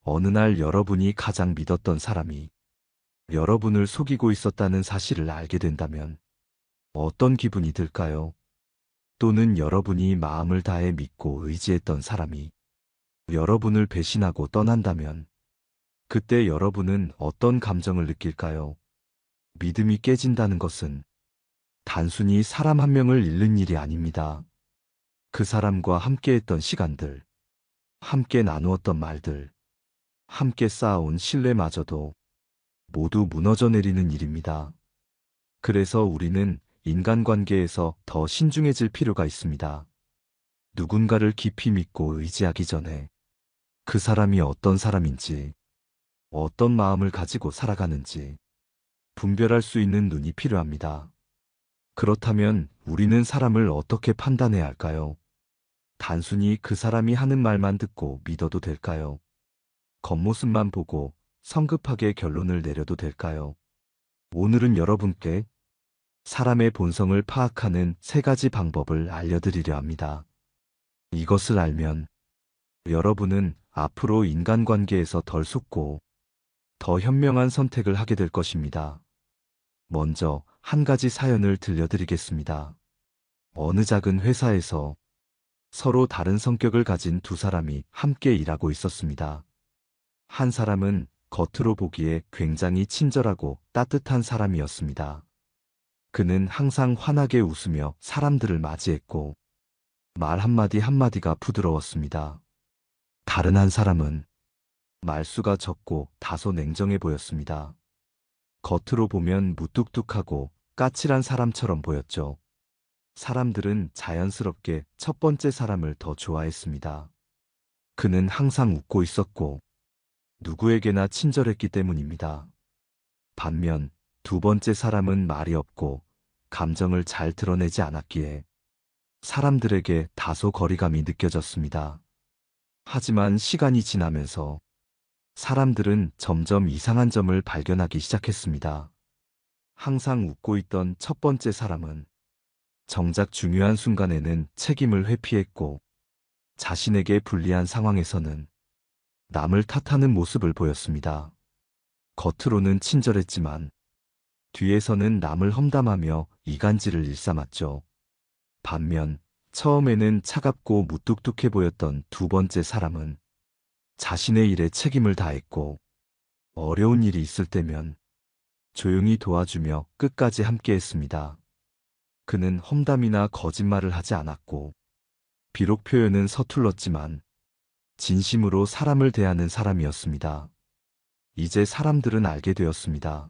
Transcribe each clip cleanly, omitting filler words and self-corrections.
어느 날 여러분이 가장 믿었던 사람이 여러분을 속이고 있었다는 사실을 알게 된다면 어떤 기분이 들까요? 또는 여러분이 마음을 다해 믿고 의지했던 사람이 여러분을 배신하고 떠난다면 그때 여러분은 어떤 감정을 느낄까요? 믿음이 깨진다는 것은 단순히 사람 한 명을 잃는 일이 아닙니다. 그 사람과 함께했던 시간들, 함께 나누었던 말들, 함께 쌓아온 신뢰마저도 모두 무너져 내리는 일입니다. 그래서 우리는 인간관계에서 더 신중해질 필요가 있습니다. 누군가를 깊이 믿고 의지하기 전에 그 사람이 어떤 사람인지, 어떤 마음을 가지고 살아가는지 분별할 수 있는 눈이 필요합니다. 그렇다면 우리는 사람을 어떻게 판단해야 할까요? 단순히 그 사람이 하는 말만 듣고 믿어도 될까요? 겉모습만 보고 성급하게 결론을 내려도 될까요? 오늘은 여러분께 사람의 본성을 파악하는 세 가지 방법을 알려드리려 합니다. 이것을 알면 여러분은 앞으로 인간관계에서 덜 속고 더 현명한 선택을 하게 될 것입니다. 먼저 한 가지 사연을 들려드리겠습니다. 어느 작은 회사에서 서로 다른 성격을 가진 두 사람이 함께 일하고 있었습니다. 한 사람은 겉으로 보기에 굉장히 친절하고 따뜻한 사람이었습니다. 그는 항상 환하게 웃으며 사람들을 맞이했고 말 한마디 한마디가 부드러웠습니다. 다른 한 사람은 말수가 적고 다소 냉정해 보였습니다. 겉으로 보면 무뚝뚝하고 까칠한 사람처럼 보였죠. 사람들은 자연스럽게 첫 번째 사람을 더 좋아했습니다. 그는 항상 웃고 있었고 누구에게나 친절했기 때문입니다. 반면 두 번째 사람은 말이 없고 감정을 잘 드러내지 않았기에 사람들에게 다소 거리감이 느껴졌습니다. 하지만 시간이 지나면서 사람들은 점점 이상한 점을 발견하기 시작했습니다. 항상 웃고 있던 첫 번째 사람은 정작 중요한 순간에는 책임을 회피했고 자신에게 불리한 상황에서는 남을 탓하는 모습을 보였습니다. 겉으로는 친절했지만 뒤에서는 남을 험담하며 이간질을 일삼았죠. 반면 처음에는 차갑고 무뚝뚝해 보였던 두 번째 사람은 자신의 일에 책임을 다했고 어려운 일이 있을 때면 조용히 도와주며 끝까지 함께했습니다. 그는 험담이나 거짓말을 하지 않았고 비록 표현은 서툴렀지만 진심으로 사람을 대하는 사람이었습니다. 이제 사람들은 알게 되었습니다.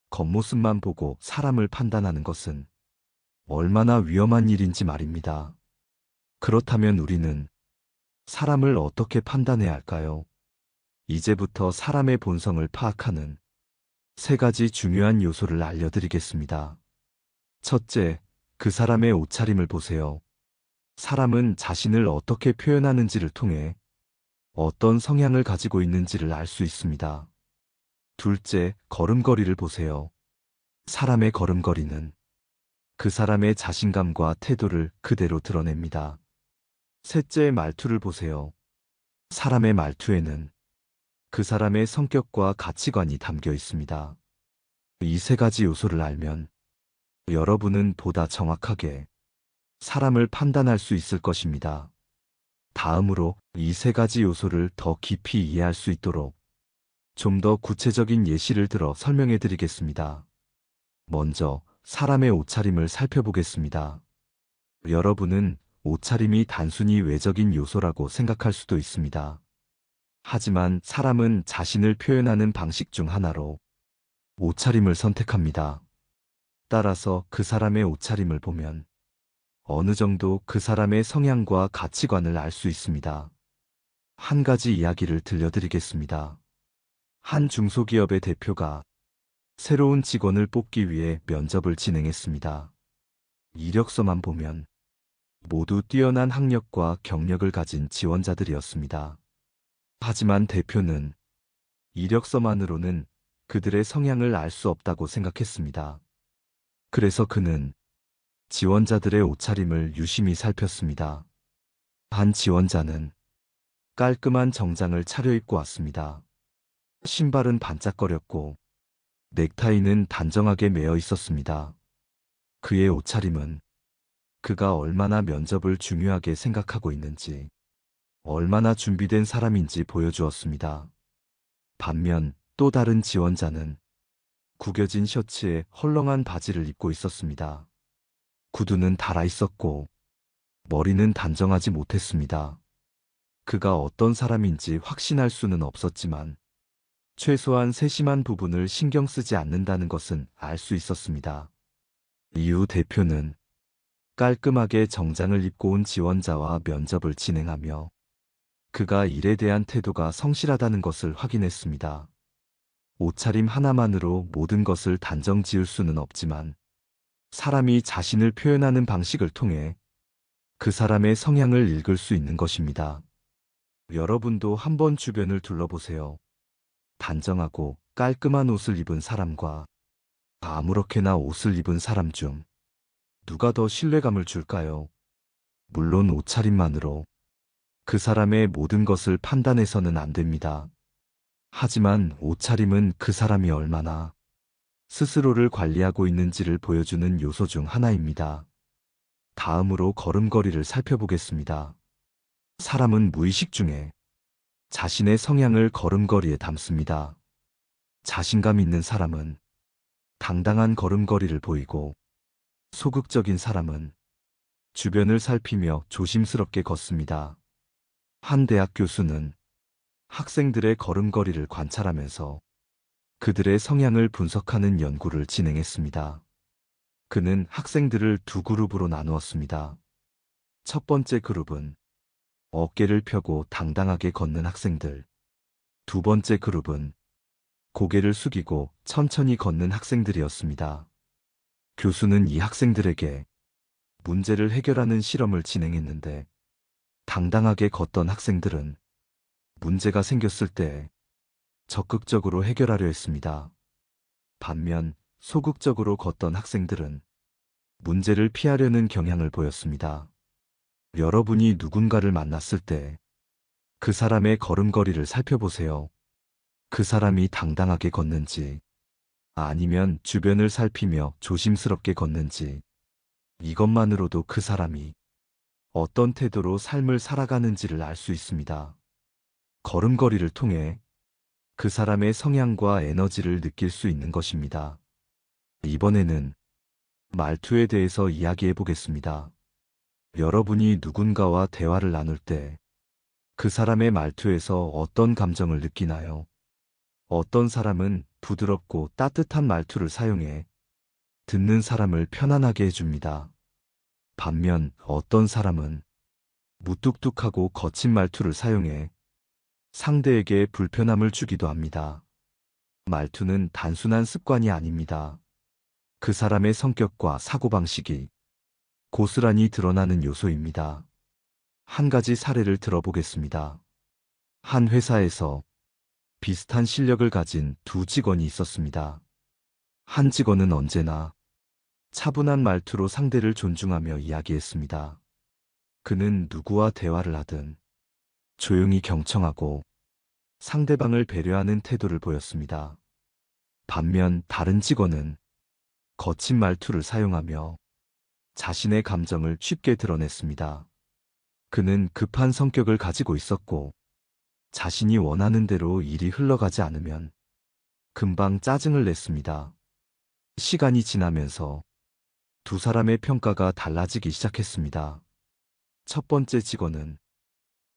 겉모습만 보고 사람을 판단하는 것은 얼마나 위험한 일인지 말입니다. 그렇다면 우리는 사람을 어떻게 판단해야 할까요? 이제부터 사람의 본성을 파악하는 세 가지 중요한 요소를 알려드리겠습니다. 첫째, 그 사람의 옷차림을 보세요. 사람은 자신을 어떻게 표현하는지를 통해 어떤 성향을 가지고 있는지를 알 수 있습니다. 둘째, 걸음걸이를 보세요. 사람의 걸음걸이는 그 사람의 자신감과 태도를 그대로 드러냅니다. 셋째, 말투를 보세요. 사람의 말투에는 그 사람의 성격과 가치관이 담겨 있습니다. 이 세 가지 요소를 알면 여러분은 보다 정확하게 사람을 판단할 수 있을 것입니다. 다음으로 이 세 가지 요소를 더 깊이 이해할 수 있도록 좀 더 구체적인 예시를 들어 설명해 드리겠습니다. 먼저 사람의 옷차림을 살펴보겠습니다. 여러분은 옷차림이 단순히 외적인 요소라고 생각할 수도 있습니다. 하지만 사람은 자신을 표현하는 방식 중 하나로 옷차림을 선택합니다. 따라서 그 사람의 옷차림을 보면 어느 정도 그 사람의 성향과 가치관을 알 수 있습니다. 한 가지 이야기를 들려드리겠습니다. 한 중소기업의 대표가 새로운 직원을 뽑기 위해 면접을 진행했습니다. 이력서만 보면 모두 뛰어난 학력과 경력을 가진 지원자들이었습니다. 하지만 대표는 이력서만으로는 그들의 성향을 알 수 없다고 생각했습니다. 그래서 그는 지원자들의 옷차림을 유심히 살폈습니다. 한 지원자는 깔끔한 정장을 차려입고 왔습니다. 신발은 반짝거렸고 넥타이는 단정하게 매어 있었습니다. 그의 옷차림은 그가 얼마나 면접을 중요하게 생각하고 있는지, 얼마나 준비된 사람인지 보여주었습니다. 반면 또 다른 지원자는 구겨진 셔츠에 헐렁한 바지를 입고 있었습니다. 구두는 닳아 있었고 머리는 단정하지 못했습니다. 그가 어떤 사람인지 확신할 수는 없었지만 최소한 세심한 부분을 신경 쓰지 않는다는 것은 알 수 있었습니다. 이후 대표는 깔끔하게 정장을 입고 온 지원자와 면접을 진행하며 그가 일에 대한 태도가 성실하다는 것을 확인했습니다. 옷차림 하나만으로 모든 것을 단정 지을 수는 없지만 사람이 자신을 표현하는 방식을 통해 그 사람의 성향을 읽을 수 있는 것입니다. 여러분도 한번 주변을 둘러보세요. 단정하고 깔끔한 옷을 입은 사람과 아무렇게나 옷을 입은 사람 중 누가 더 신뢰감을 줄까요? 물론 옷차림만으로 그 사람의 모든 것을 판단해서는 안 됩니다. 하지만 옷차림은 그 사람이 얼마나 스스로를 관리하고 있는지를 보여주는 요소 중 하나입니다. 다음으로 걸음걸이를 살펴보겠습니다. 사람은 무의식 중에 자신의 성향을 걸음걸이에 담습니다. 자신감 있는 사람은 당당한 걸음걸이를 보이고 소극적인 사람은 주변을 살피며 조심스럽게 걷습니다. 한 대학 교수는 학생들의 걸음걸이를 관찰하면서 그들의 성향을 분석하는 연구를 진행했습니다. 그는 학생들을 두 그룹으로 나누었습니다. 첫 번째 그룹은 어깨를 펴고 당당하게 걷는 학생들, 두 번째 그룹은 고개를 숙이고 천천히 걷는 학생들이었습니다. 교수는 이 학생들에게 문제를 해결하는 실험을 진행했는데 당당하게 걷던 학생들은 문제가 생겼을 때 적극적으로 해결하려 했습니다. 반면 소극적으로 걷던 학생들은 문제를 피하려는 경향을 보였습니다. 여러분이 누군가를 만났을 때 그 사람의 걸음걸이를 살펴보세요. 그 사람이 당당하게 걷는지 아니면 주변을 살피며 조심스럽게 걷는지 이것만으로도 그 사람이 어떤 태도로 삶을 살아가는지를 알 수 있습니다. 걸음걸이를 통해 그 사람의 성향과 에너지를 느낄 수 있는 것입니다. 이번에는 말투에 대해서 이야기해 보겠습니다. 여러분이 누군가와 대화를 나눌 때 그 사람의 말투에서 어떤 감정을 느끼나요? 어떤 사람은 부드럽고 따뜻한 말투를 사용해 듣는 사람을 편안하게 해줍니다. 반면 어떤 사람은 무뚝뚝하고 거친 말투를 사용해 상대에게 불편함을 주기도 합니다. 말투는 단순한 습관이 아닙니다. 그 사람의 성격과 사고방식이 고스란히 드러나는 요소입니다. 한 가지 사례를 들어보겠습니다. 한 회사에서 비슷한 실력을 가진 두 직원이 있었습니다. 한 직원은 언제나 차분한 말투로 상대를 존중하며 이야기했습니다. 그는 누구와 대화를 하든 조용히 경청하고 상대방을 배려하는 태도를 보였습니다. 반면 다른 직원은 거친 말투를 사용하며 자신의 감정을 쉽게 드러냈습니다. 그는 급한 성격을 가지고 있었고 자신이 원하는 대로 일이 흘러가지 않으면 금방 짜증을 냈습니다. 시간이 지나면서 두 사람의 평가가 달라지기 시작했습니다. 첫 번째 직원은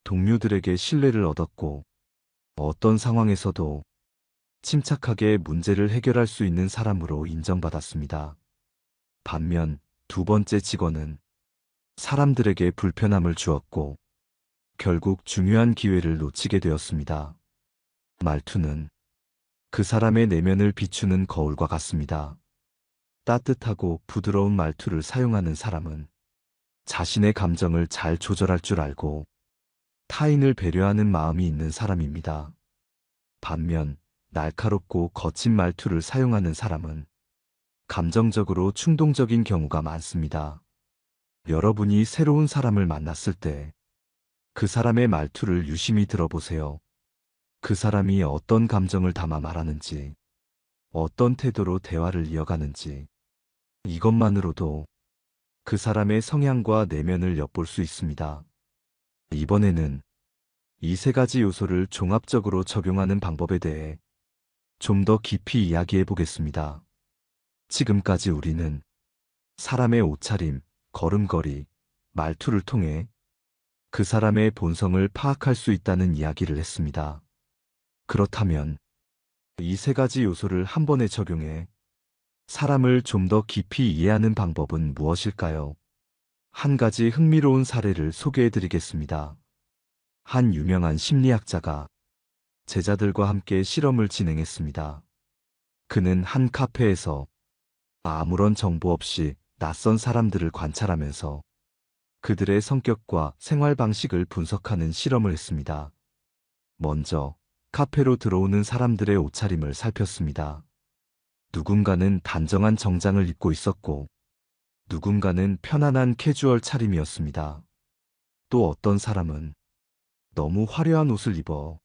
동료들에게 신뢰를 얻었고 어떤 상황에서도 침착하게 문제를 해결할 수 있는 사람으로 인정받았습니다. 반면 두 번째 직원은 사람들에게 불편함을 주었고 결국 중요한 기회를 놓치게 되었습니다. 말투는 그 사람의 내면을 비추는 거울과 같습니다. 따뜻하고 부드러운 말투를 사용하는 사람은 자신의 감정을 잘 조절할 줄 알고 타인을 배려하는 마음이 있는 사람입니다. 반면 날카롭고 거친 말투를 사용하는 사람은 감정적으로 충동적인 경우가 많습니다. 여러분이 새로운 사람을 만났을 때 그 사람의 말투를 유심히 들어보세요. 그 사람이 어떤 감정을 담아 말하는지, 어떤 태도로 대화를 이어가는지, 이것만으로도 그 사람의 성향과 내면을 엿볼 수 있습니다. 이번에는 이 세 가지 요소를 종합적으로 적용하는 방법에 대해 좀 더 깊이 이야기해 보겠습니다. 지금까지 우리는 사람의 옷차림, 걸음걸이, 말투를 통해 그 사람의 본성을 파악할 수 있다는 이야기를 했습니다. 그렇다면 이 세 가지 요소를 한 번에 적용해 사람을 좀 더 깊이 이해하는 방법은 무엇일까요? 한 가지 흥미로운 사례를 소개해 드리겠습니다. 한 유명한 심리학자가 제자들과 함께 실험을 진행했습니다. 그는 한 카페에서 아무런 정보 없이 낯선 사람들을 관찰하면서 그들의 성격과 생활 방식을 분석하는 실험을 했습니다. 먼저 카페로 들어오는 사람들의 옷차림을 살폈습니다. 누군가는 단정한 정장을 입고 있었고, 누군가는 편안한 캐주얼 차림이었습니다. 또 어떤 사람은 너무 화려한 옷을 입어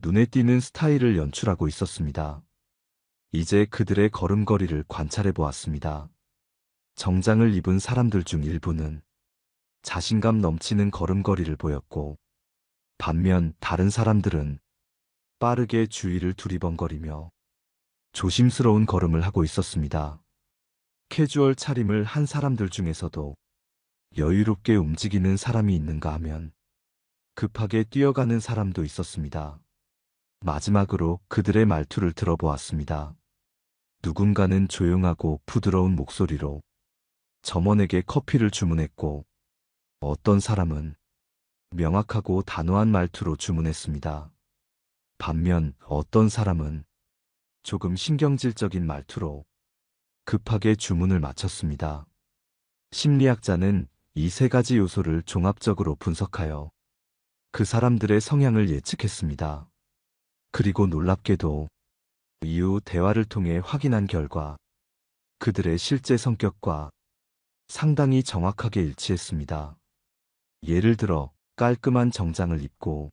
눈에 띄는 스타일을 연출하고 있었습니다. 이제 그들의 걸음걸이를 관찰해 보았습니다. 정장을 입은 사람들 중 일부는 자신감 넘치는 걸음걸이를 보였고, 반면 다른 사람들은 빠르게 주위를 두리번거리며 조심스러운 걸음을 하고 있었습니다. 캐주얼 차림을 한 사람들 중에서도 여유롭게 움직이는 사람이 있는가 하면 급하게 뛰어가는 사람도 있었습니다. 마지막으로 그들의 말투를 들어보았습니다. 누군가는 조용하고 부드러운 목소리로 점원에게 커피를 주문했고, 어떤 사람은 명확하고 단호한 말투로 주문했습니다. 반면 어떤 사람은 조금 신경질적인 말투로 급하게 주문을 마쳤습니다. 심리학자는 이 세 가지 요소를 종합적으로 분석하여 그 사람들의 성향을 예측했습니다. 그리고 놀랍게도 이후 대화를 통해 확인한 결과 그들의 실제 성격과 상당히 정확하게 일치했습니다. 예를 들어 깔끔한 정장을 입고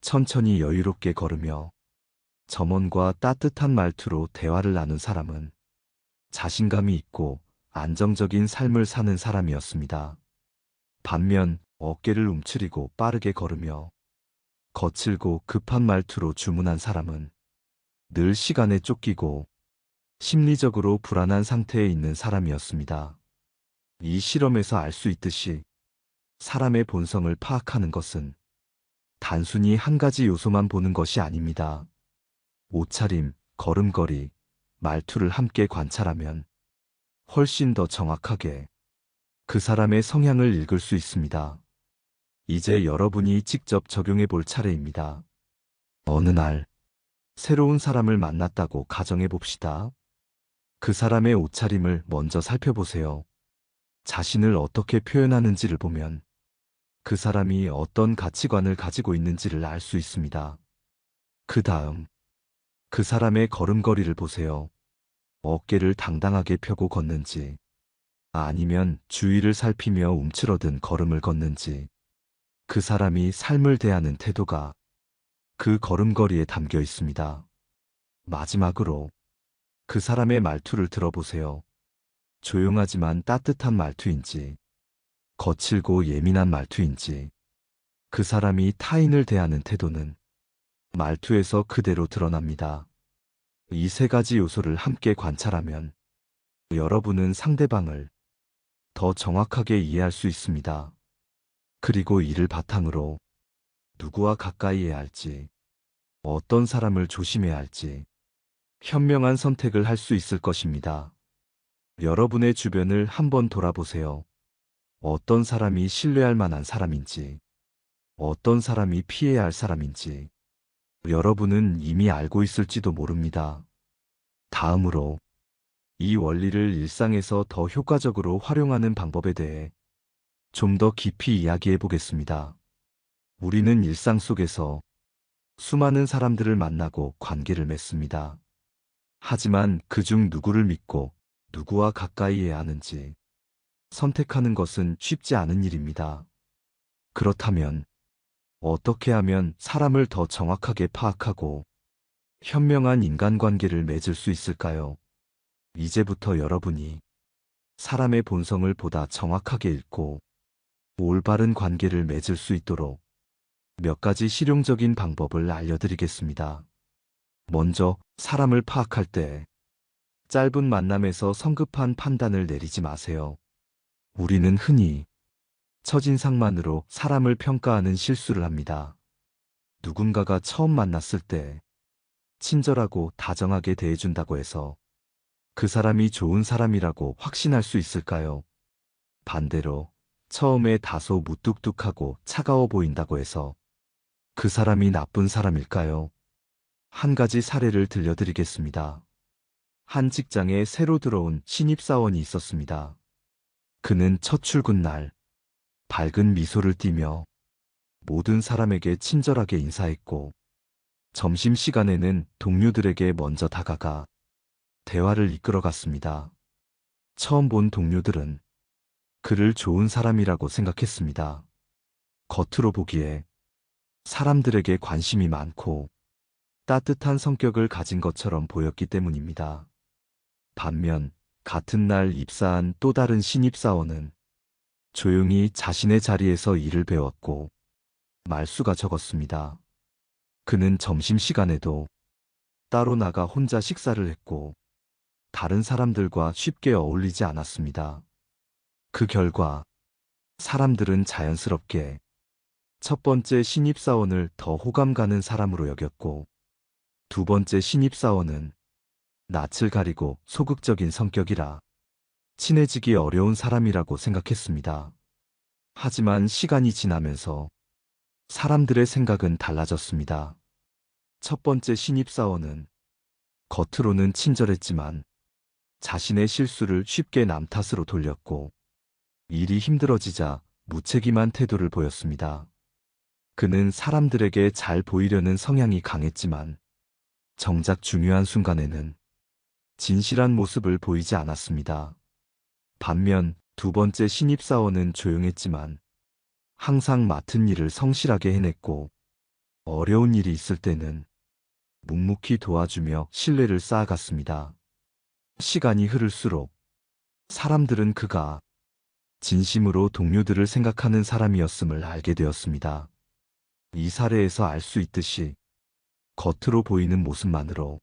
천천히 여유롭게 걸으며 점원과 따뜻한 말투로 대화를 나눈 사람은 자신감이 있고 안정적인 삶을 사는 사람이었습니다. 반면 어깨를 움츠리고 빠르게 걸으며 거칠고 급한 말투로 주문한 사람은 늘 시간에 쫓기고 심리적으로 불안한 상태에 있는 사람이었습니다. 이 실험에서 알 수 있듯이 사람의 본성을 파악하는 것은 단순히 한 가지 요소만 보는 것이 아닙니다. 옷차림, 걸음걸이, 말투를 함께 관찰하면 훨씬 더 정확하게 그 사람의 성향을 읽을 수 있습니다. 이제 여러분이 직접 적용해 볼 차례입니다. 어느 날 새로운 사람을 만났다고 가정해 봅시다. 그 사람의 옷차림을 먼저 살펴보세요. 자신을 어떻게 표현하는지를 보면 그 사람이 어떤 가치관을 가지고 있는지를 알 수 있습니다. 그 다음 그 사람의 걸음걸이를 보세요. 어깨를 당당하게 펴고 걷는지, 아니면 주위를 살피며 움츠러든 걸음을 걷는지, 그 사람이 삶을 대하는 태도가 그 걸음걸이에 담겨 있습니다. 마지막으로 그 사람의 말투를 들어보세요. 조용하지만 따뜻한 말투인지, 거칠고 예민한 말투인지, 그 사람이 타인을 대하는 태도는 말투에서 그대로 드러납니다. 이 세 가지 요소를 함께 관찰하면 여러분은 상대방을 더 정확하게 이해할 수 있습니다. 그리고 이를 바탕으로 누구와 가까이 해야 할지, 어떤 사람을 조심해야 할지 현명한 선택을 할 수 있을 것입니다. 여러분의 주변을 한번 돌아보세요. 어떤 사람이 신뢰할 만한 사람인지, 어떤 사람이 피해야 할 사람인지 여러분은 이미 알고 있을지도 모릅니다. 다음으로 이 원리를 일상에서 더 효과적으로 활용하는 방법에 대해 좀 더 깊이 이야기해 보겠습니다. 우리는 일상 속에서 수많은 사람들을 만나고 관계를 맺습니다. 하지만 그중 누구를 믿고 누구와 가까이 해야 하는지 선택하는 것은 쉽지 않은 일입니다. 그렇다면 어떻게 하면 사람을 더 정확하게 파악하고 현명한 인간관계를 맺을 수 있을까요? 이제부터 여러분이 사람의 본성을 보다 정확하게 읽고 올바른 관계를 맺을 수 있도록 몇 가지 실용적인 방법을 알려드리겠습니다. 먼저 사람을 파악할 때 짧은 만남에서 성급한 판단을 내리지 마세요. 우리는 흔히 첫인상만으로 사람을 평가하는 실수를 합니다. 누군가가 처음 만났을 때 친절하고 다정하게 대해준다고 해서 그 사람이 좋은 사람이라고 확신할 수 있을까요? 반대로 처음에 다소 무뚝뚝하고 차가워 보인다고 해서 그 사람이 나쁜 사람일까요? 한 가지 사례를 들려드리겠습니다. 한 직장에 새로 들어온 신입사원이 있었습니다. 그는 첫 출근 날 밝은 미소를 띠며 모든 사람에게 친절하게 인사했고, 점심시간에는 동료들에게 먼저 다가가 대화를 이끌어갔습니다. 처음 본 동료들은 그를 좋은 사람이라고 생각했습니다. 겉으로 보기에 사람들에게 관심이 많고 따뜻한 성격을 가진 것처럼 보였기 때문입니다. 반면 같은 날 입사한 또 다른 신입사원은 조용히 자신의 자리에서 일을 배웠고 말수가 적었습니다. 그는 점심시간에도 따로 나가 혼자 식사를 했고 다른 사람들과 쉽게 어울리지 않았습니다. 그 결과 사람들은 자연스럽게 첫 번째 신입사원을 더 호감 가는 사람으로 여겼고, 두 번째 신입사원은 낯을 가리고 소극적인 성격이라 친해지기 어려운 사람이라고 생각했습니다. 하지만 시간이 지나면서 사람들의 생각은 달라졌습니다. 첫 번째 신입사원은 겉으로는 친절했지만 자신의 실수를 쉽게 남 탓으로 돌렸고, 일이 힘들어지자 무책임한 태도를 보였습니다. 그는 사람들에게 잘 보이려는 성향이 강했지만 정작 중요한 순간에는 진실한 모습을 보이지 않았습니다. 반면 두 번째 신입사원은 조용했지만 항상 맡은 일을 성실하게 해냈고, 어려운 일이 있을 때는 묵묵히 도와주며 신뢰를 쌓아갔습니다. 시간이 흐를수록 사람들은 그가 진심으로 동료들을 생각하는 사람이었음을 알게 되었습니다. 이 사례에서 알 수 있듯이 겉으로 보이는 모습만으로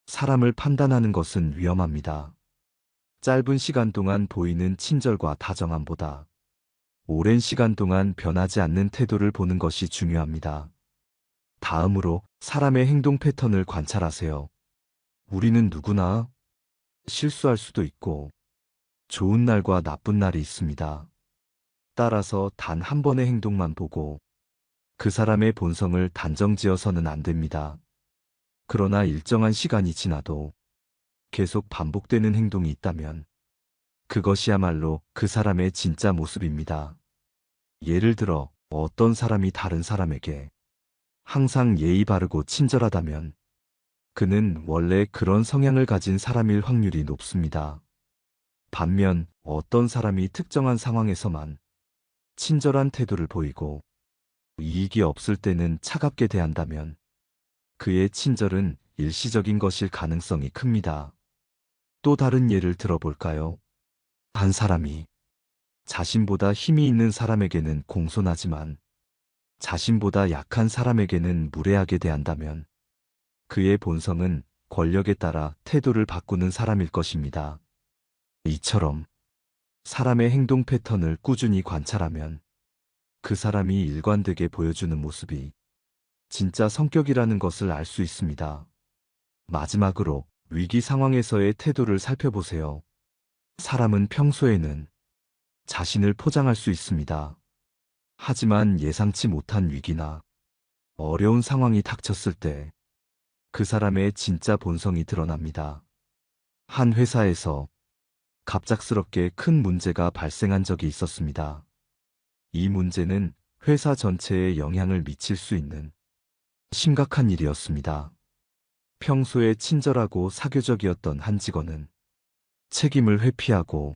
사람을 판단하는 것은 위험합니다. 짧은 시간 동안 보이는 친절과 다정함보다 오랜 시간 동안 변하지 않는 태도를 보는 것이 중요합니다. 다음으로 사람의 행동 패턴을 관찰하세요. 우리는 누구나 실수할 수도 있고 좋은 날과 나쁜 날이 있습니다. 따라서 단 한 번의 행동만 보고 그 사람의 본성을 단정지어서는 안 됩니다. 그러나 일정한 시간이 지나도 계속 반복되는 행동이 있다면 그것이야말로 그 사람의 진짜 모습입니다. 예를 들어 어떤 사람이 다른 사람에게 항상 예의 바르고 친절하다면 그는 원래 그런 성향을 가진 사람일 확률이 높습니다. 반면 어떤 사람이 특정한 상황에서만 친절한 태도를 보이고 이익이 없을 때는 차갑게 대한다면 그의 친절은 일시적인 것일 가능성이 큽니다. 또 다른 예를 들어볼까요? 한 사람이 자신보다 힘이 있는 사람에게는 공손하지만 자신보다 약한 사람에게는 무례하게 대한다면 그의 본성은 권력에 따라 태도를 바꾸는 사람일 것입니다. 이처럼 사람의 행동 패턴을 꾸준히 관찰하면 그 사람이 일관되게 보여주는 모습이 진짜 성격이라는 것을 알 수 있습니다. 마지막으로 위기 상황에서의 태도를 살펴보세요. 사람은 평소에는 자신을 포장할 수 있습니다. 하지만 예상치 못한 위기나 어려운 상황이 닥쳤을 때 그 사람의 진짜 본성이 드러납니다. 한 회사에서 갑작스럽게 큰 문제가 발생한 적이 있었습니다. 이 문제는 회사 전체에 영향을 미칠 수 있는 심각한 일이었습니다. 평소에 친절하고 사교적이었던 한 직원은 책임을 회피하고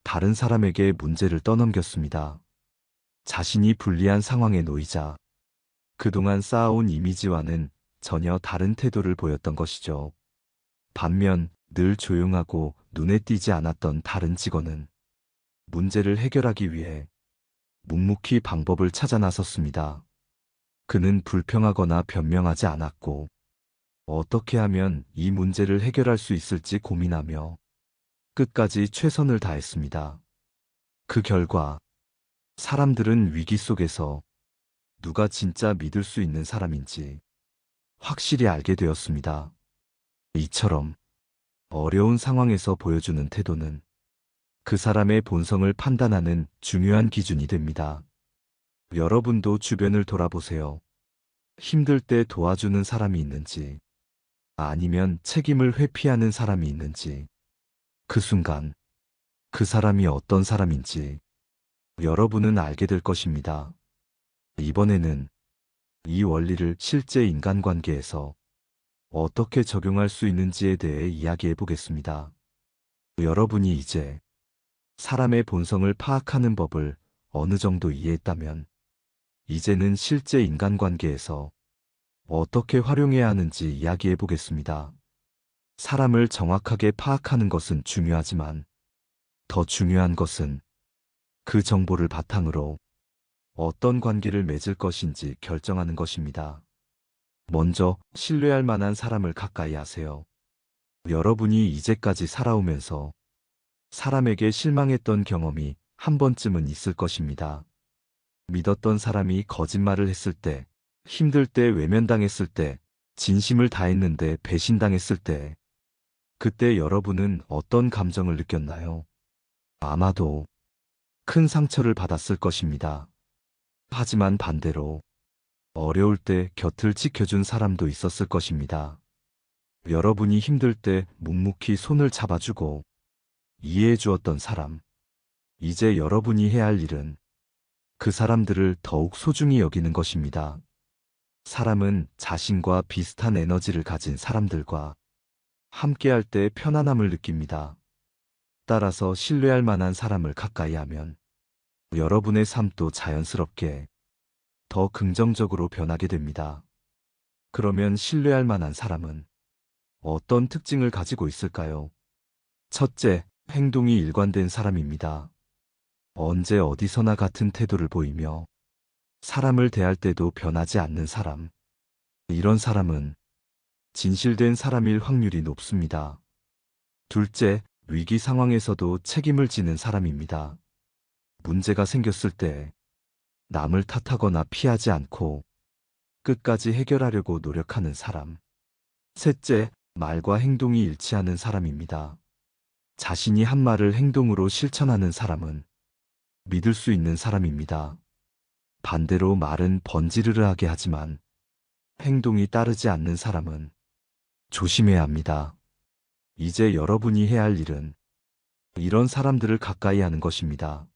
다른 사람에게 문제를 떠넘겼습니다. 자신이 불리한 상황에 놓이자 그동안 쌓아온 이미지와는 전혀 다른 태도를 보였던 것이죠. 반면 늘 조용하고 눈에 띄지 않았던 다른 직원은 문제를 해결하기 위해 묵묵히 방법을 찾아 나섰습니다. 그는 불평하거나 변명하지 않았고 어떻게 하면 이 문제를 해결할 수 있을지 고민하며 끝까지 최선을 다했습니다. 그 결과 사람들은 위기 속에서 누가 진짜 믿을 수 있는 사람인지 확실히 알게 되었습니다. 이처럼 어려운 상황에서 보여주는 태도는 그 사람의 본성을 판단하는 중요한 기준이 됩니다. 여러분도 주변을 돌아보세요. 힘들 때 도와주는 사람이 있는지, 아니면 책임을 회피하는 사람이 있는지, 그 순간 그 사람이 어떤 사람인지 여러분은 알게 될 것입니다. 이번에는 이 원리를 실제 인간관계에서 어떻게 적용할 수 있는지에 대해 이야기해 보겠습니다. 여러분이 이제 사람의 본성을 파악하는 법을 어느 정도 이해했다면, 이제는 실제 인간관계에서 어떻게 활용해야 하는지 이야기해 보겠습니다. 사람을 정확하게 파악하는 것은 중요하지만 더 중요한 것은 그 정보를 바탕으로 어떤 관계를 맺을 것인지 결정하는 것입니다. 먼저 신뢰할 만한 사람을 가까이 하세요. 여러분이 이제까지 살아오면서 사람에게 실망했던 경험이 한 번쯤은 있을 것입니다. 믿었던 사람이 거짓말을 했을 때, 힘들 때 외면당했을 때, 진심을 다했는데 배신당했을 때, 그때 여러분은 어떤 감정을 느꼈나요? 아마도 큰 상처를 받았을 것입니다. 하지만 반대로 어려울 때 곁을 지켜준 사람도 있었을 것입니다. 여러분이 힘들 때 묵묵히 손을 잡아주고 이해해 주었던 사람. 이제 여러분이 해야 할 일은 그 사람들을 더욱 소중히 여기는 것입니다. 사람은 자신과 비슷한 에너지를 가진 사람들과 함께할 때 편안함을 느낍니다. 따라서 신뢰할 만한 사람을 가까이 하면 여러분의 삶도 자연스럽게 더 긍정적으로 변하게 됩니다. 그러면 신뢰할 만한 사람은 어떤 특징을 가지고 있을까요? 첫째, 행동이 일관된 사람입니다. 언제 어디서나 같은 태도를 보이며 사람을 대할 때도 변하지 않는 사람. 이런 사람은 진실된 사람일 확률이 높습니다. 둘째, 위기 상황에서도 책임을 지는 사람입니다. 문제가 생겼을 때 남을 탓하거나 피하지 않고 끝까지 해결하려고 노력하는 사람. 셋째, 말과 행동이 일치하는 사람입니다. 자신이 한 말을 행동으로 실천하는 사람은 믿을 수 있는 사람입니다. 반대로 말은 번지르르하게 하지만 행동이 따르지 않는 사람은 조심해야 합니다. 이제 여러분이 해야 할 일은 이런 사람들을 가까이 하는 것입니다.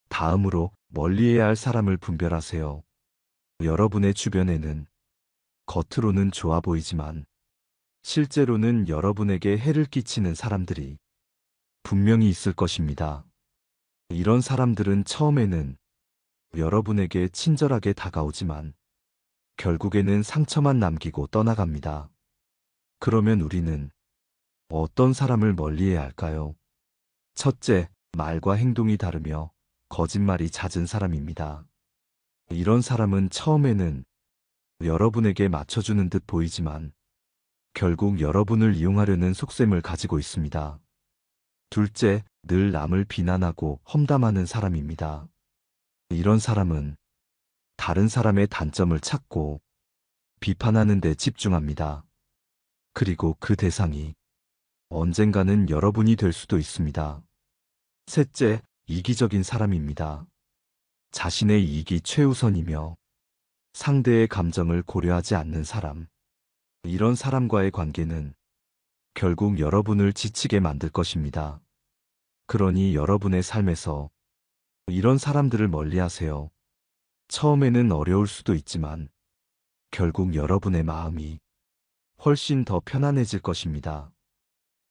다음으로 멀리해야 할 사람을 분별하세요. 여러분의 주변에는 겉으로는 좋아 보이지만 실제로는 여러분에게 해를 끼치는 사람들이 분명히 있을 것입니다. 이런 사람들은 처음에는 여러분에게 친절하게 다가오지만 결국에는 상처만 남기고 떠나갑니다. 그러면 우리는 어떤 사람을 멀리해야 할까요? 첫째, 말과 행동이 다르며 거짓말이 잦은 사람입니다. 이런 사람은 처음에는 여러분에게 맞춰주는 듯 보이지만 결국 여러분을 이용하려는 속셈을 가지고 있습니다. 둘째, 늘 남을 비난하고 험담하는 사람입니다. 이런 사람은 다른 사람의 단점을 찾고 비판하는 데 집중합니다. 그리고 그 대상이 언젠가는 여러분이 될 수도 있습니다. 셋째, 이기적인 사람입니다. 자신의 이익이 최우선이며 상대의 감정을 고려하지 않는 사람. 이런 사람과의 관계는 결국 여러분을 지치게 만들 것입니다. 그러니 여러분의 삶에서 이런 사람들을 멀리하세요. 처음에는 어려울 수도 있지만 결국 여러분의 마음이 훨씬 더 편안해질 것입니다.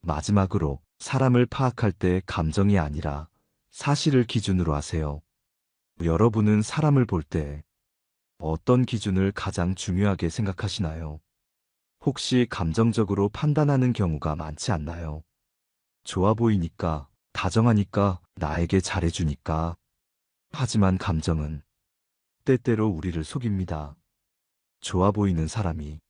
마지막으로 사람을 파악할 때 감정이 아니라 사실을 기준으로 하세요. 여러분은 사람을 볼 때 어떤 기준을 가장 중요하게 생각하시나요? 혹시 감정적으로 판단하는 경우가 많지 않나요? 좋아 보이니까, 다정하니까, 나에게 잘해주니까. 하지만 감정은 때때로 우리를 속입니다. 좋아 보이는 사람이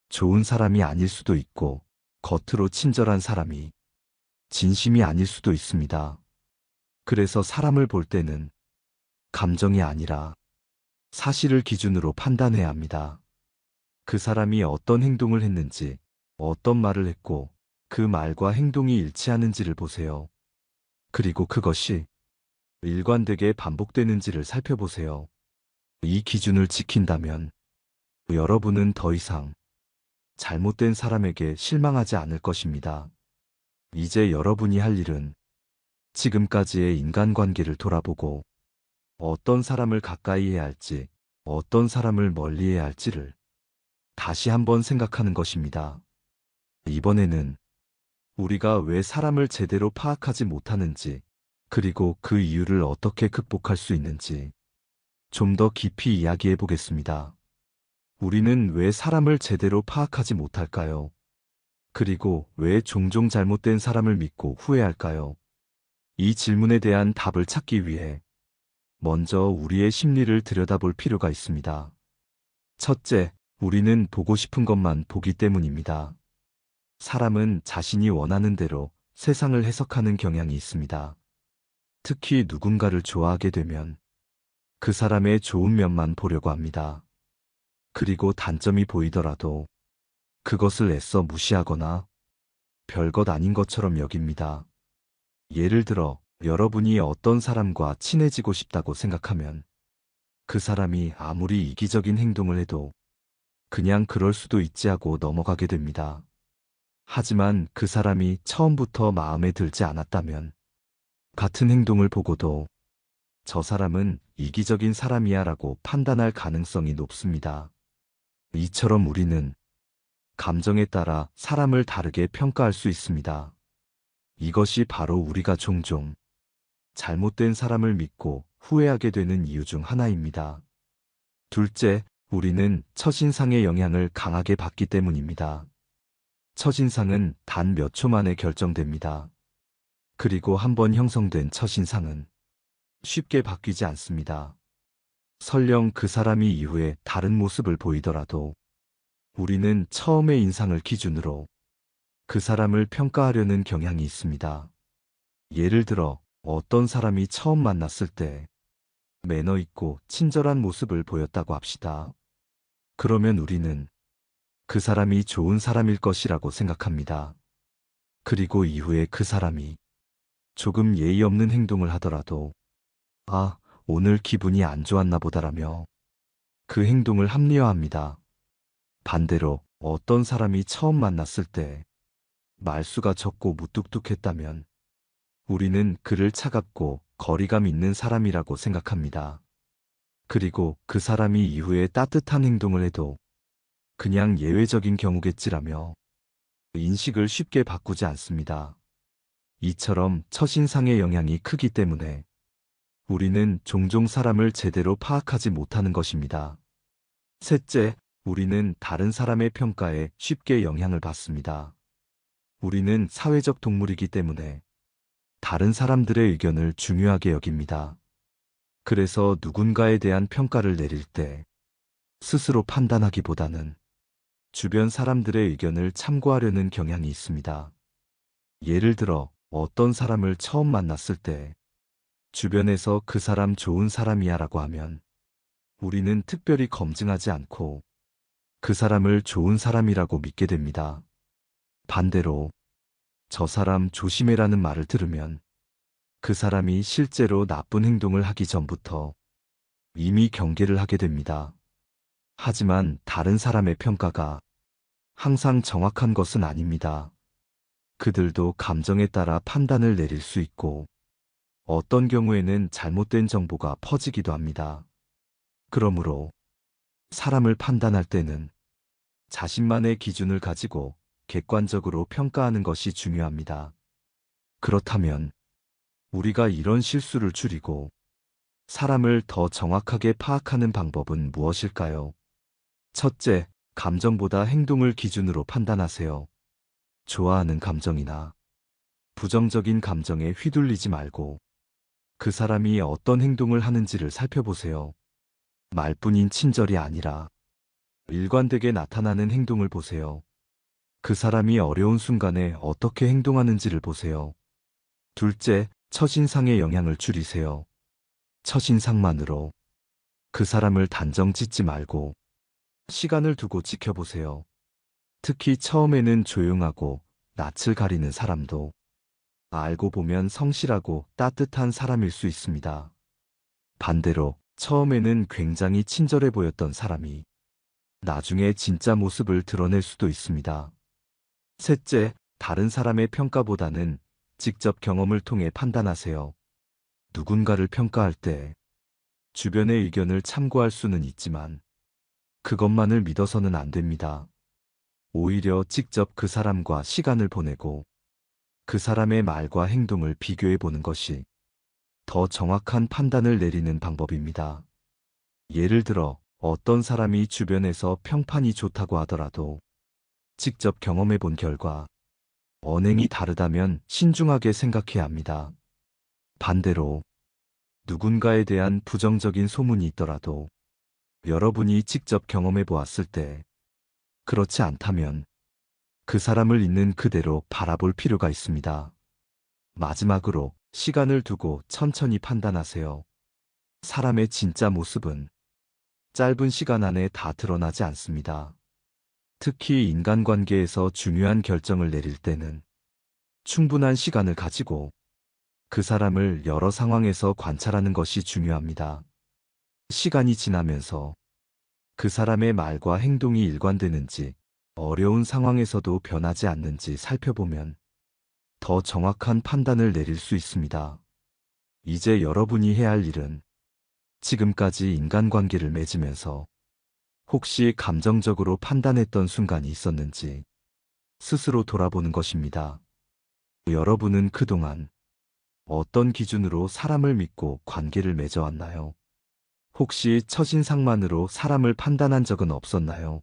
좋은 사람이 아닐 수도 있고, 겉으로 친절한 사람이 진심이 아닐 수도 있습니다. 그래서 사람을 볼 때는 감정이 아니라 사실을 기준으로 판단해야 합니다. 그 사람이 어떤 행동을 했는지, 어떤 말을 했고, 그 말과 행동이 일치하는지를 보세요. 그리고 그것이 일관되게 반복되는지를 살펴보세요. 이 기준을 지킨다면 여러분은 더 이상 잘못된 사람에게 실망하지 않을 것입니다. 이제 여러분이 할 일은 지금까지의 인간관계를 돌아보고 어떤 사람을 가까이 해야 할지, 어떤 사람을 멀리 해야 할지를 다시 한번 생각하는 것입니다. 이번에는 우리가 왜 사람을 제대로 파악하지 못하는지, 그리고 그 이유를 어떻게 극복할 수 있는지 좀 더 깊이 이야기해 보겠습니다. 우리는 왜 사람을 제대로 파악하지 못할까요? 그리고 왜 종종 잘못된 사람을 믿고 후회할까요? 이 질문에 대한 답을 찾기 위해 먼저 우리의 심리를 들여다볼 필요가 있습니다. 첫째, 우리는 보고 싶은 것만 보기 때문입니다. 사람은 자신이 원하는 대로 세상을 해석하는 경향이 있습니다. 특히 누군가를 좋아하게 되면 그 사람의 좋은 면만 보려고 합니다. 그리고 단점이 보이더라도 그것을 애써 무시하거나 별것 아닌 것처럼 여깁니다. 예를 들어, 여러분이 어떤 사람과 친해지고 싶다고 생각하면 그 사람이 아무리 이기적인 행동을 해도 그냥 그럴 수도 있지 하고 넘어가게 됩니다. 하지만 그 사람이 처음부터 마음에 들지 않았다면 같은 행동을 보고도 저 사람은 이기적인 사람이야 라고 판단할 가능성이 높습니다. 이처럼 우리는 감정에 따라 사람을 다르게 평가할 수 있습니다. 이것이 바로 우리가 종종 잘못된 사람을 믿고 후회하게 되는 이유 중 하나입니다. 둘째, 우리는 첫인상의 영향을 강하게 받기 때문입니다. 첫인상은 단 몇 초 만에 결정됩니다. 그리고 한번 형성된 첫인상은 쉽게 바뀌지 않습니다. 설령 그 사람이 이후에 다른 모습을 보이더라도 우리는 처음의 인상을 기준으로 그 사람을 평가하려는 경향이 있습니다. 예를 들어 어떤 사람이 처음 만났을 때 매너 있고 친절한 모습을 보였다고 합시다. 그러면 우리는 그 사람이 좋은 사람일 것이라고 생각합니다. 그리고 이후에 그 사람이 조금 예의 없는 행동을 하더라도 아, 오늘 기분이 안 좋았나 보다라며 그 행동을 합리화합니다. 반대로 어떤 사람이 처음 만났을 때 말수가 적고 무뚝뚝했다면 우리는 그를 차갑고 거리감 있는 사람이라고 생각합니다. 그리고 그 사람이 이후에 따뜻한 행동을 해도 그냥 예외적인 경우겠지라며 인식을 쉽게 바꾸지 않습니다. 이처럼 첫인상의 영향이 크기 때문에 우리는 종종 사람을 제대로 파악하지 못하는 것입니다. 셋째, 우리는 다른 사람의 평가에 쉽게 영향을 받습니다. 우리는 사회적 동물이기 때문에 다른 사람들의 의견을 중요하게 여깁니다. 그래서 누군가에 대한 평가를 내릴 때 스스로 판단하기보다는 주변 사람들의 의견을 참고하려는 경향이 있습니다. 예를 들어 어떤 사람을 처음 만났을 때 주변에서 그 사람 좋은 사람이야 라고 하면 우리는 특별히 검증하지 않고 그 사람을 좋은 사람이라고 믿게 됩니다. 반대로 저 사람 조심해라는 말을 들으면 그 사람이 실제로 나쁜 행동을 하기 전부터 이미 경계를 하게 됩니다. 하지만 다른 사람의 평가가 항상 정확한 것은 아닙니다. 그들도 감정에 따라 판단을 내릴 수 있고 어떤 경우에는 잘못된 정보가 퍼지기도 합니다. 그러므로 사람을 판단할 때는 자신만의 기준을 가지고 객관적으로 평가하는 것이 중요합니다. 그렇다면 우리가 이런 실수를 줄이고 사람을 더 정확하게 파악하는 방법은 무엇일까요? 첫째, 감정보다 행동을 기준으로 판단하세요. 좋아하는 감정이나 부정적인 감정에 휘둘리지 말고 그 사람이 어떤 행동을 하는지를 살펴보세요. 말뿐인 친절이 아니라 일관되게 나타나는 행동을 보세요. 그 사람이 어려운 순간에 어떻게 행동하는지를 보세요. 둘째, 첫인상의 영향을 줄이세요. 첫인상만으로 그 사람을 단정 짓지 말고 시간을 두고 지켜보세요. 특히 처음에는 조용하고 낯을 가리는 사람도 알고 보면 성실하고 따뜻한 사람일 수 있습니다. 반대로 처음에는 굉장히 친절해 보였던 사람이 나중에 진짜 모습을 드러낼 수도 있습니다. 셋째, 다른 사람의 평가보다는 직접 경험을 통해 판단하세요. 누군가를 평가할 때 주변의 의견을 참고할 수는 있지만 그것만을 믿어서는 안 됩니다. 오히려 직접 그 사람과 시간을 보내고 그 사람의 말과 행동을 비교해 보는 것이 더 정확한 판단을 내리는 방법입니다. 예를 들어 어떤 사람이 주변에서 평판이 좋다고 하더라도 직접 경험해 본 결과 언행이 다르다면 신중하게 생각해야 합니다. 반대로 누군가에 대한 부정적인 소문이 있더라도 여러분이 직접 경험해 보았을 때 그렇지 않다면 그 사람을 있는 그대로 바라볼 필요가 있습니다. 마지막으로 시간을 두고 천천히 판단하세요. 사람의 진짜 모습은 짧은 시간 안에 다 드러나지 않습니다. 특히 인간관계에서 중요한 결정을 내릴 때는 충분한 시간을 가지고 그 사람을 여러 상황에서 관찰하는 것이 중요합니다. 시간이 지나면서 그 사람의 말과 행동이 일관되는지, 어려운 상황에서도 변하지 않는지 살펴보면 더 정확한 판단을 내릴 수 있습니다. 이제 여러분이 해야 할 일은 지금까지 인간관계를 맺으면서 혹시 감정적으로 판단했던 순간이 있었는지 스스로 돌아보는 것입니다. 여러분은 그동안 어떤 기준으로 사람을 믿고 관계를 맺어왔나요? 혹시 첫인상만으로 사람을 판단한 적은 없었나요?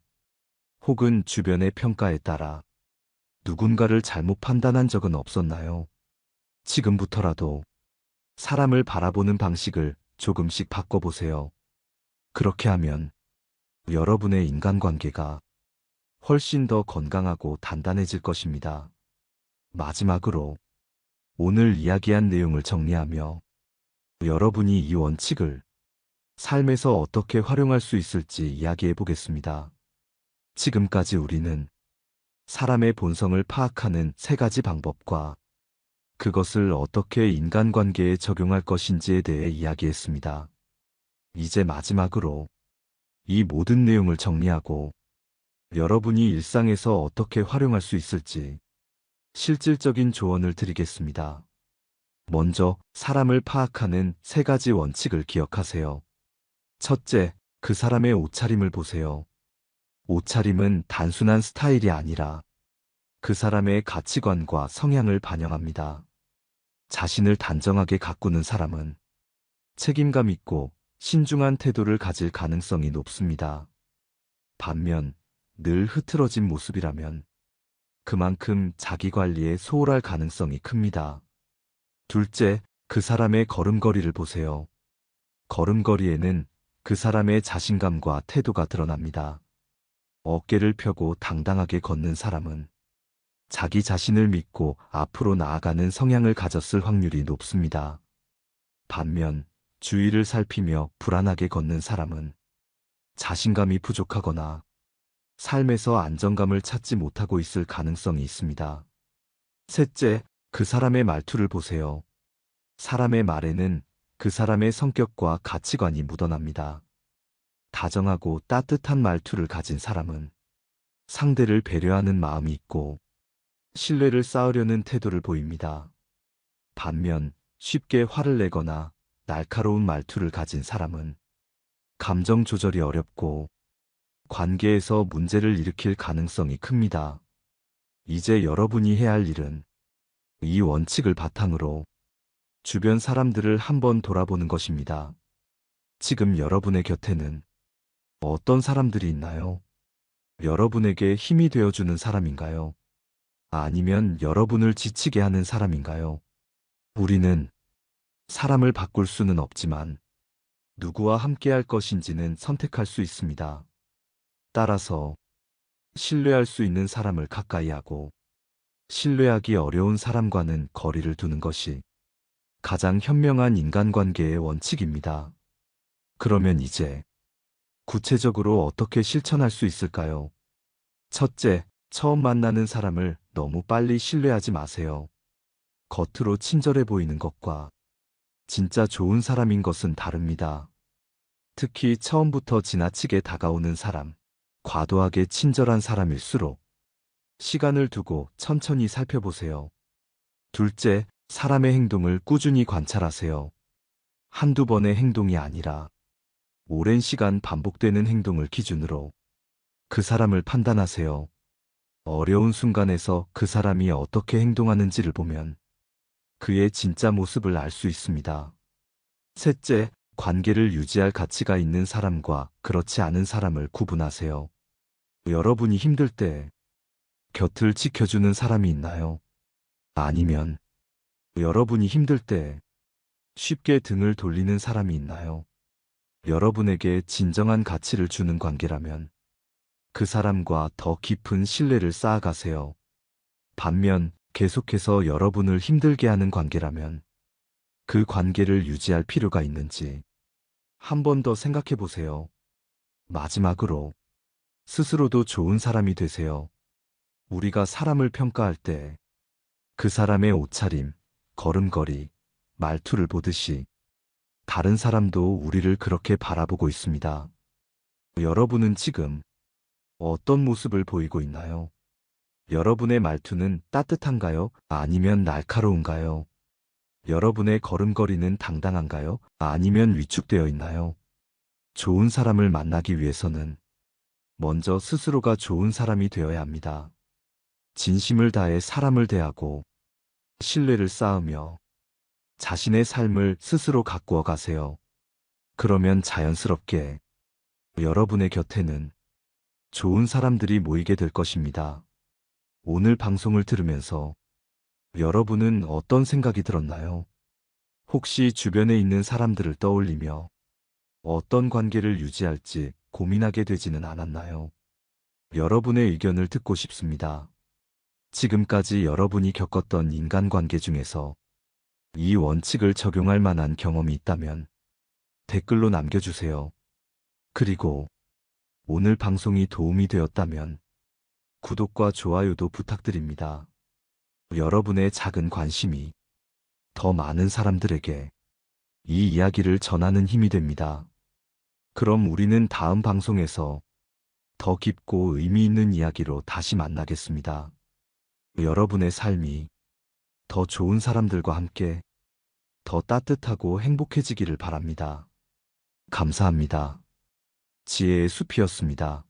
혹은 주변의 평가에 따라 누군가를 잘못 판단한 적은 없었나요? 지금부터라도 사람을 바라보는 방식을 조금씩 바꿔보세요. 그렇게 하면 여러분의 인간관계가 훨씬 더 건강하고 단단해질 것입니다. 마지막으로 오늘 이야기한 내용을 정리하며 여러분이 이 원칙을 삶에서 어떻게 활용할 수 있을지 이야기해 보겠습니다. 지금까지 우리는 사람의 본성을 파악하는 세 가지 방법과 그것을 어떻게 인간관계에 적용할 것인지에 대해 이야기했습니다. 이제 마지막으로 이 모든 내용을 정리하고 여러분이 일상에서 어떻게 활용할 수 있을지 실질적인 조언을 드리겠습니다. 먼저 사람을 파악하는 세 가지 원칙을 기억하세요. 첫째, 그 사람의 옷차림을 보세요. 옷차림은 단순한 스타일이 아니라 그 사람의 가치관과 성향을 반영합니다. 자신을 단정하게 가꾸는 사람은 책임감 있고 신중한 태도를 가질 가능성이 높습니다. 반면 늘 흐트러진 모습이라면 그만큼 자기 관리에 소홀할 가능성이 큽니다. 둘째, 그 사람의 걸음걸이를 보세요. 걸음걸이에는 그 사람의 자신감과 태도가 드러납니다. 어깨를 펴고 당당하게 걷는 사람은 자기 자신을 믿고 앞으로 나아가는 성향을 가졌을 확률이 높습니다. 반면 주위를 살피며 불안하게 걷는 사람은 자신감이 부족하거나 삶에서 안정감을 찾지 못하고 있을 가능성이 있습니다. 셋째, 그 사람의 말투를 보세요. 사람의 말에는 그 사람의 성격과 가치관이 묻어납니다. 다정하고 따뜻한 말투를 가진 사람은 상대를 배려하는 마음이 있고 신뢰를 쌓으려는 태도를 보입니다. 반면 쉽게 화를 내거나 날카로운 말투를 가진 사람은 감정 조절이 어렵고 관계에서 문제를 일으킬 가능성이 큽니다. 이제 여러분이 해야 할 일은 이 원칙을 바탕으로 주변 사람들을 한번 돌아보는 것입니다. 지금 여러분의 곁에는 어떤 사람들이 있나요? 여러분에게 힘이 되어주는 사람인가요? 아니면 여러분을 지치게 하는 사람인가요? 우리는 사람을 바꿀 수는 없지만 누구와 함께할 것인지는 선택할 수 있습니다. 따라서 신뢰할 수 있는 사람을 가까이 하고 신뢰하기 어려운 사람과는 거리를 두는 것이 가장 현명한 인간관계의 원칙입니다. 그러면 이제 구체적으로 어떻게 실천할 수 있을까요? 첫째, 처음 만나는 사람을 너무 빨리 신뢰하지 마세요. 겉으로 친절해 보이는 것과 진짜 좋은 사람인 것은 다릅니다. 특히 처음부터 지나치게 다가오는 사람, 과도하게 친절한 사람일수록 시간을 두고 천천히 살펴보세요. 둘째, 사람의 행동을 꾸준히 관찰하세요. 한두 번의 행동이 아니라 오랜 시간 반복되는 행동을 기준으로 그 사람을 판단하세요. 어려운 순간에서 그 사람이 어떻게 행동하는지를 보면 그의 진짜 모습을 알 수 있습니다. 셋째, 관계를 유지할 가치가 있는 사람과 그렇지 않은 사람을 구분하세요. 여러분이 힘들 때 곁을 지켜주는 사람이 있나요? 아니면 여러분이 힘들 때 쉽게 등을 돌리는 사람이 있나요? 여러분에게 진정한 가치를 주는 관계라면 그 사람과 더 깊은 신뢰를 쌓아가세요. 반면 계속해서 여러분을 힘들게 하는 관계라면 그 관계를 유지할 필요가 있는지 한 번 더 생각해 보세요. 마지막으로 스스로도 좋은 사람이 되세요. 우리가 사람을 평가할 때 그 사람의 옷차림, 걸음걸이, 말투를 보듯이 다른 사람도 우리를 그렇게 바라보고 있습니다. 여러분은 지금 어떤 모습을 보이고 있나요? 여러분의 말투는 따뜻한가요? 아니면 날카로운가요? 여러분의 걸음걸이는 당당한가요? 아니면 위축되어 있나요? 좋은 사람을 만나기 위해서는 먼저 스스로가 좋은 사람이 되어야 합니다. 진심을 다해 사람을 대하고 신뢰를 쌓으며 자신의 삶을 스스로 가꾸어 가세요. 그러면 자연스럽게 여러분의 곁에는 좋은 사람들이 모이게 될 것입니다. 오늘 방송을 들으면서 여러분은 어떤 생각이 들었나요? 혹시 주변에 있는 사람들을 떠올리며 어떤 관계를 유지할지 고민하게 되지는 않았나요? 여러분의 의견을 듣고 싶습니다. 지금까지 여러분이 겪었던 인간관계 중에서 이 원칙을 적용할 만한 경험이 있다면 댓글로 남겨주세요. 그리고 오늘 방송이 도움이 되었다면 구독과 좋아요도 부탁드립니다. 여러분의 작은 관심이 더 많은 사람들에게 이 이야기를 전하는 힘이 됩니다. 그럼 우리는 다음 방송에서 더 깊고 의미 있는 이야기로 다시 만나겠습니다. 여러분의 삶이 더 좋은 사람들과 함께 더 따뜻하고 행복해지기를 바랍니다. 감사합니다. 지혜의 숲이었습니다.